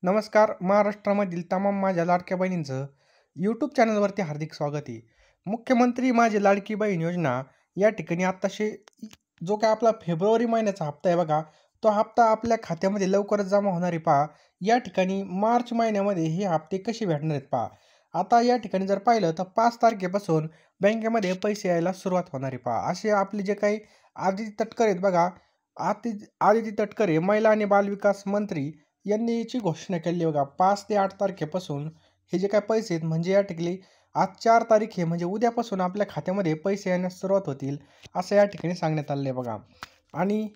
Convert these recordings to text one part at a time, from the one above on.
नमस्कार. महाराष्ट्रामधील तमाम माझ्या लाडक्या बहिणींचं यूट्यूब चॅनलवरती हार्दिक स्वागत आहे. मुख्यमंत्री माझी लाडकी बहीण योजना या ठिकाणी आत्ताशे जो काय आपला फेब्रुवारी महिन्याचा हप्ता आहे बघा, तो हप्ता आपल्या खात्यामध्ये लवकरच जमा होणार आहे पहा. या ठिकाणी मार्च महिन्यामध्ये हे हप्ते कसे भेटणार आहेत पहा. आता या ठिकाणी जर पाहिलं तर 5 तारखेपासून बँकेमध्ये पैसे यायला सुरुवात होणार आहे पहा. असे आपले जे काही आदिती तटकरे आहेत बघा, आदिती तटकरे महिला आणि बालविकास मंत्री यांनी याची घोषणा केली बघा. 5 ते 8 तारखेपासून हे जे काही पैसे आहेत म्हणजे या ठिकाणी आज 4 तारीख आहे म्हणजे उद्यापासून आपल्या खात्यामध्ये पैसे येण्यास सुरुवात होतील, असं या ठिकाणी सांगण्यात आलं आहे बघा. आणि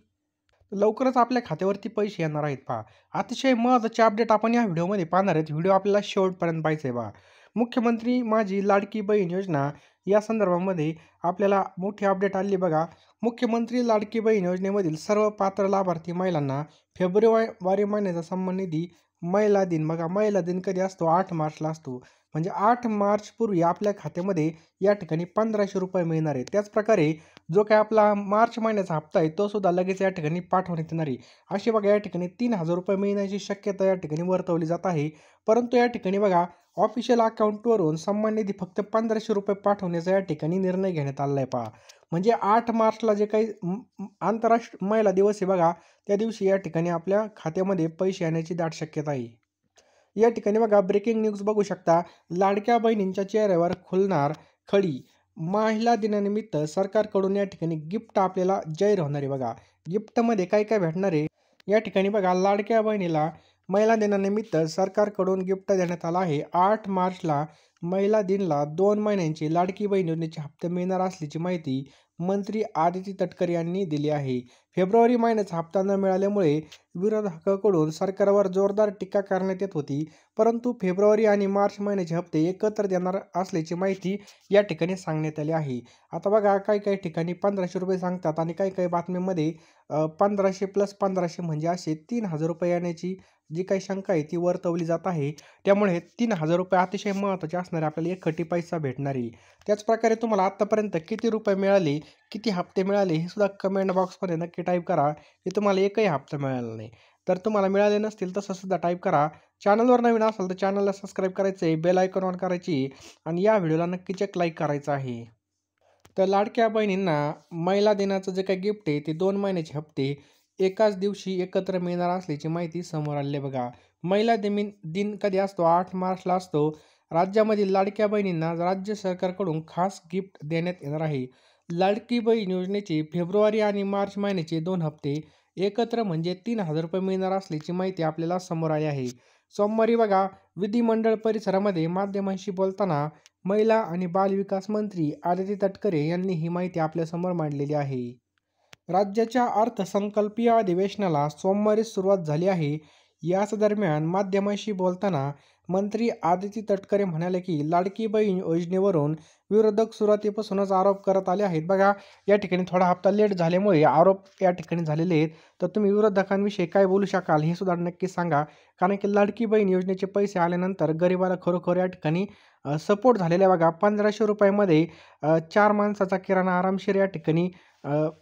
लवकरच आपल्या खात्यावरती पैसे येणार आहेत पहा. अतिशय महत्त्वाचे अपडेट आपण या व्हिडिओमध्ये पाहणार आहेत. व्हिडिओ आपल्याला शेवटपर्यंत पाहायचा आहे पहा. मुख्यमंत्री माझी लाडकी बहीण योजना या संदर्भामध्ये आपल्याला मोठी अपडेट आली बघा. मुख्यमंत्री लाडकी बहीण योजनेमधील सर्व पात्र लाभार्थी महिलांना फेब्रुवारी महिन्याचा सन्मान निधी महिला दिन बघा. महिला दिन कधी असतो? 8 मार्चला असतो. म्हणजे 8 मार्च पूर्वी आपल्या खात्यामध्ये या ठिकाणी 1500 रुपये मिळणार आहे. त्याचप्रकारे जो काही आपला मार्च महिन्याचा हप्ता आहे तो सुद्धा लगेच या ठिकाणी पाठवण्यात येणार आहे. अशी बघा या ठिकाणी 3000 रुपये मिळण्याची शक्यता या ठिकाणी वर्तवली जात आहे. परंतु या ठिकाणी बघा ऑफिशियल अकाउंटवरून सन्मान निधी फक्त 1500 रुपये पाठवण्याचा या ठिकाणी निर्णय घेण्यात आला आहे पहा. म्हणजे 8 मार्चला जे काही आंतरराष्ट्रीय महिला दिवस आहे बघा, त्या दिवशी या ठिकाणी आपल्या खात्यामध्ये पैसे येण्याची दाट शक्यता आहे. या ठिकाणी बघा ब्रेकिंग न्यूज बघू शकता. लाडक्या बहिणींच्या चेहऱ्यावर खुलणार खळी. महिला दिनानिमित्त सरकारकडून या ठिकाणी गिफ्ट आपल्याला जाहीर होणार आहे बघा. गिफ्टमध्ये काय काय भेटणार आहे? या ठिकाणी बघा लाडक्या बहिणीला महिला दिनानिमित्त सरकारकडून गिफ्ट देण्यात आलं आहे. 8 मार्चला महिला दिनला 2 महिन्यांची लाडकी बहीण योजनेचे हप्ते मिळणार असल्याची माहिती मंत्री आदिती तटकरे यांनी दिली आहे. फेब्रुवारी महिन्याचा हप्ता न मिळाल्यामुळे विरोधकांकडून सरकारवर जोरदार टीका करण्यात येत होती. परंतु फेब्रुवारी आणि मार्च महिन्याचे हप्ते एकत्र देणार असल्याची माहिती या ठिकाणी सांगण्यात आली आहे. आता बघा काही ठिकाणी 1500 रुपये सांगतात आणि काही बातम्यांमध्ये 1500 प्लस 1500 म्हणजे असे 3000 रुपये येण्याची जी काही शंका आहे ती वर्तवली जात आहे. त्यामुळे 3000 रुपये अतिशय महत्त्वाचे असणारे आपल्याला एकखटी पैसा भेटणार आहे. त्याचप्रकारे तुम्हाला आत्तापर्यंत किती रुपये मिळाले, किती हप्ते मिळाले हे सुद्धा कमेंट बॉक्समध्ये नक्की टाईप करा. की तुम्हाला एकही हप्ता मिळाला नाही. तर तुम्हाला मिळाले नसतील तसं सुद्धा टाईप करा. चॅनलवर नवीन असाल तर चॅनलला सबस्क्राईब करायचं आहे, बेल आयकॉन ऑन करायची आणि या व्हिडिओला नक्कीच एक लाईक करायचं आहे. तर लाडक्या बहिणींना महिला दिनाचं जे काही गिफ्ट आहे ते 2 महिन्याचे हप्ते एकाच दिवशी एकत्र मिळणार असल्याची माहिती समोर आली आहे बघा. महिला दिन कधी असतो? 8 मार्चला असतो. राज्यामधील लाडक्या बहिणींना राज्य सरकारकडून खास गिफ्ट देण्यात येणार आहे. लाडकी बहीण योजनेचे फेब्रुवारी आणि मार्च महिन्याचे 2 हप्ते एकत्र म्हणजे 3000 रुपये मिळणार असल्याची माहिती आपल्याला समोर आली आहे. सोमवारी बघा विधिमंडळ परिसरामध्ये माध्यमांशी बोलताना महिला आणि बालविकास मंत्री आदिती तटकरे यांनी ही माहिती आपल्यासमोर मांडलेली आहे. राज्याच्या अर्थसंकल्पीय अधिवेशनाला सोमवारी सुरुवात झाली आहे. याच दरम्यान माध्यमांशी बोलताना मंत्री आदिती तटकरे म्हणाले की लाडकी बहीण योजनेवरून विरोधक सुरुवातीपासूनच आरोप करत आले आहेत. बघा या ठिकाणी थोडा हप्ता लेट झाल्यामुळे आरोप या ठिकाणी झालेले आहेत. तर तुम्ही विरोधकांविषयी काय बोलू शकाल हे सुद्धा नक्की सांगा. कारण की लाडकी बहीण योजनेचे पैसे आल्यानंतर गरिबाला खरोखर या ठिकाणी सपोर्ट झालेला आहे बघा. 1500 रुपयामध्ये 4 माणसाचा किराणा आरामशीर या ठिकाणी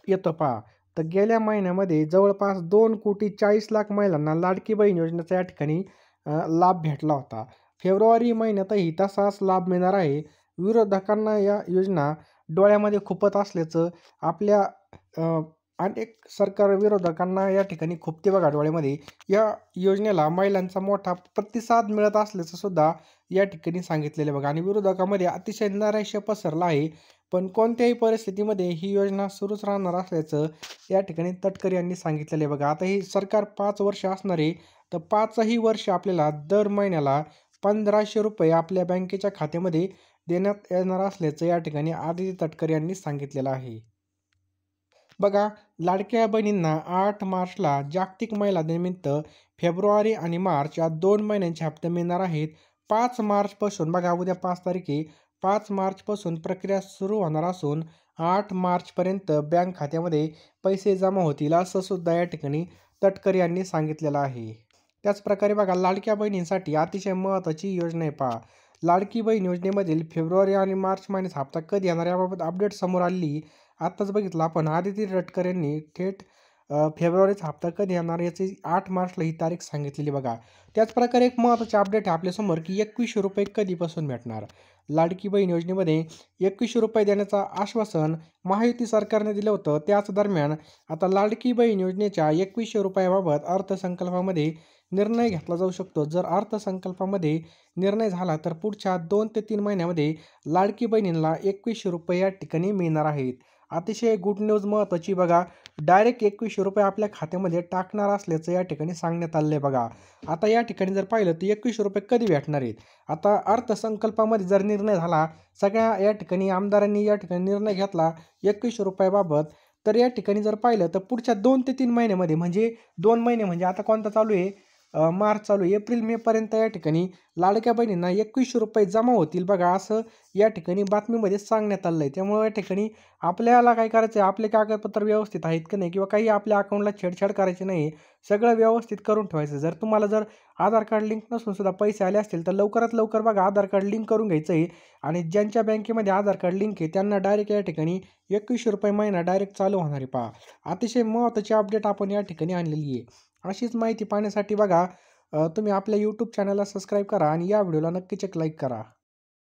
येतो पहा. तर गेल्या महिन्यामध्ये जवळपास 2,40,00,000 महिलांना लाडकी बहीण योजनेचा या ठिकाणी लाभ भेटला होता. फेब्रुवारी महिन्यातही तसाच लाभ मिळणार आहे. विरोधकांना या योजना डोळ्यामध्ये खुपत असल्याचं आपल्या अनेक सरकार विरोधकांना या ठिकाणी खुपते बघा डोळ्यामध्ये. या योजनेला महिलांचा मोठा प्रतिसाद मिळत असल्याचं सुद्धा या ठिकाणी सांगितलेलं बघा. आणि विरोधकांमध्ये अतिशय नैराश्य पसरलं आहे. पण कोणत्याही परिस्थितीमध्ये ही योजना सुरूच राहणार असल्याचं या ठिकाणी तटकरे यांनी सांगितलेलं आहे बघा. आता ही सरकार 5 वर्ष असणार आहे. तर 5ही वर्ष आपल्याला दर महिन्याला 1500 रुपये आपल्या बँकेच्या खात्यामध्ये देण्यात येणार असल्याचं या ठिकाणी आदिती तटकरे यांनी सांगितलेलं आहे. बघा लाडक्या बहिणींना 8 मार्चला जागतिक महिला दिनानिमित्त फेब्रुवारी आणि मार्च या 2 महिन्यांचे हप्ते मिळणार आहेत. 5 मार्चपासून बघा उद्या 5 तारीख आहे. 5 मार्चपासून प्रक्रिया सुरू होणार असून 8 मार्चपर्यंत बँक खात्यामध्ये पैसे जमा होतील असं सुद्धा या ठिकाणी तटकरे यांनी सांगितलेलं आहे. त्याचप्रकारे बघा लाडक्या बहिणींसाठी अतिशय महत्त्वाची योजना आहे पहा. लाडकी बहीण योजनेमधील फेब्रुवारी आणि मार्च महिन्याचा हप्ता कधी येणार याबाबत अपडेट समोर आली. आत्ताच बघितलं आपण आदिती तटकरे यांनी थेट फेब्रुवारीचा हप्ता कधी येणार याची 8 मार्चला ही तारीख सांगितलेली बघा. त्याचप्रकारे एक महत्त्वाचे अपडेट आहे आपल्यासमोर, की ₹2100 कधीपासून भेटणार? लाडकी बहीण योजनेमध्ये ₹2100 देण्याचं आश्वासन महायुती सरकारने दिलं होतं. त्याच दरम्यान आता लाडकी बहीण योजनेच्या ₹2100 बाबत अर्थसंकल्पामध्ये निर्णय घेतला जाऊ शकतो. जर अर्थसंकल्पामध्ये निर्णय झाला तर पुढच्या 2 ते 3 महिन्यामध्ये लाडकी बहिणींना ₹2100 या ठिकाणी मिळणार आहेत. अतिशय गुड न्यूज महत्त्वाची बघा. डायरेक्ट ₹2100 आपल्या खात्यामध्ये टाकणार असल्याचं या ठिकाणी सांगण्यात आलं आहे बघा. आता या ठिकाणी जर पाहिलं तर ₹2100 कधी भेटणार आहेत? आता अर्थसंकल्पामध्ये जर निर्णय झाला, सगळ्या या ठिकाणी आमदारांनी या ठिकाणी निर्णय घेतला ₹2100 बाबत, तर या ठिकाणी जर पाहिलं तर पुढच्या 2 ते 3 महिन्यामध्ये म्हणजे 2 महिने म्हणजे आता कोणता चालू आहे? मार्च चालू आहे. एप्रिल मेपर्यंत या ठिकाणी लाडक्या बहिणींना ₹2100 जमा होतील बघा, असं या ठिकाणी बातमीमध्ये सांगण्यात आलं आहे. त्यामुळे या ठिकाणी आपल्याला काय करायचं आहे, आपले कागदपत्र व्यवस्थित आहेत की नाही किंवा काही आपल्या अकाउंटला छेडछाड करायची नाही. सगळं व्यवस्थित करून ठेवायचं. जर तुम्हाला जर आधार कार्ड लिंक नसून सुद्धा पैसे आले असतील, तर लवकरात लवकर बघा आधार कार्ड लिंक करून घ्यायचं आहे आणि ज्यांच्या बँकेमध्ये आधार कार्ड लिंक आहे त्यांना डायरेक्ट या ठिकाणी ₹2100 महिना डायरेक्ट चालू होणार आहे पहा. अतिशय महत्त्वाची अपडेट आपण या ठिकाणी आणलेली आहे. अशीच माहिती पाहण्यासाठी बघा तुम्ही आपल्या यूट्यूब चॅनलला सबस्क्राईब करा आणि या व्हिडिओला नक्कीच एक लाईक करा.